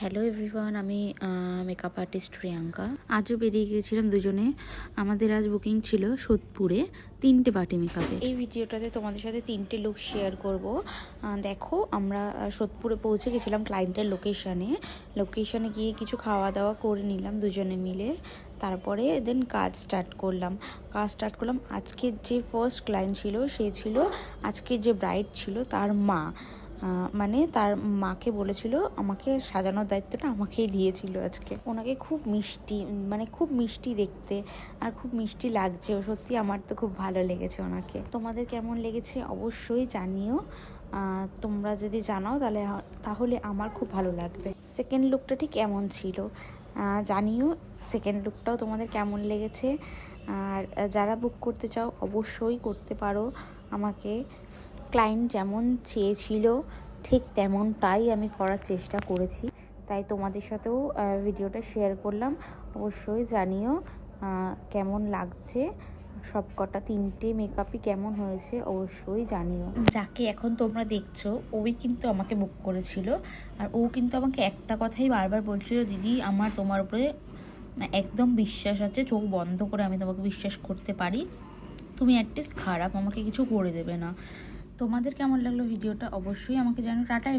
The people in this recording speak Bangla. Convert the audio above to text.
হ্যালো এভরিওয়ান, আমি মেকআপ আর্টিস্ট প্রিয়াঙ্কা। আজও বেরিয়ে গিয়েছিলাম দুজনে। আমাদের আজ বুকিং ছিল সোদপুরে 3টে পার্টি মেকআপে। এই ভিডিওটাতে তোমাদের সাথে 3টে লুক শেয়ার করব। দেখো, আমরা সোদপুরে পৌঁছে গেছিলাম ক্লায়েন্টের লোকেশানে গিয়ে কিছু খাওয়া দাওয়া করে নিলাম দুজনে মিলে। তারপরে দেন কাজ স্টার্ট করলাম। আজকের যে ফার্স্ট ক্লায়েন্ট ছিল সে ছিল আজকের যে ব্রাইড ছিল তার মা। মানে তার মাকে বলেছিল আমাকে সাজানোর দায়িত্বটা আমাকেই দিয়েছিল আজকে। ওনাকে খুব মিষ্টি দেখতে আর খুব মিষ্টি লাগছে। সত্যি আমার তো খুব ভালো লেগেছে ওনাকে। তোমাদের কেমন লেগেছে অবশ্যই জানিও। তোমরা যদি জানাও তাহলে আমার খুব ভালো লাগবে। সেকেন্ড লুকটা ঠিক এমন ছিল, জানিও সেকেন্ড লুকটাও তোমাদের কেমন লেগেছে। আর যারা বুক করতে চাও অবশ্যই করতে পারো। আমাকে ক্লায়েন্ট যেমন চেয়েছিল ঠিক তেমনটাই আমি করার চেষ্টা করেছি, তাই তোমাদের সাথেও ভিডিওটা শেয়ার করলাম। অবশ্যই জানিও কেমন লাগছে। সব কটা 3টে মেকআপই কেমন হয়েছে অবশ্যই জানিও। যাকে এখন তোমরা দেখছো ওই কিন্তু আমাকে বুক করেছিল, আর ও কিন্তু আমাকে একটা কথাই বারবার বলছিল, দিদি আমার তোমার উপরে একদম বিশ্বাস আছে, চোখ বন্ধ করে আমি তোমাকে বিশ্বাস করতে পারি, তুমি অ্যাটলিস্ট খারাপ আমাকে কিছু করে দেবে না। তোমাদের কেমন লাগলো ভিডিওটা অবশ্যই আমাকে জানো। টাটা।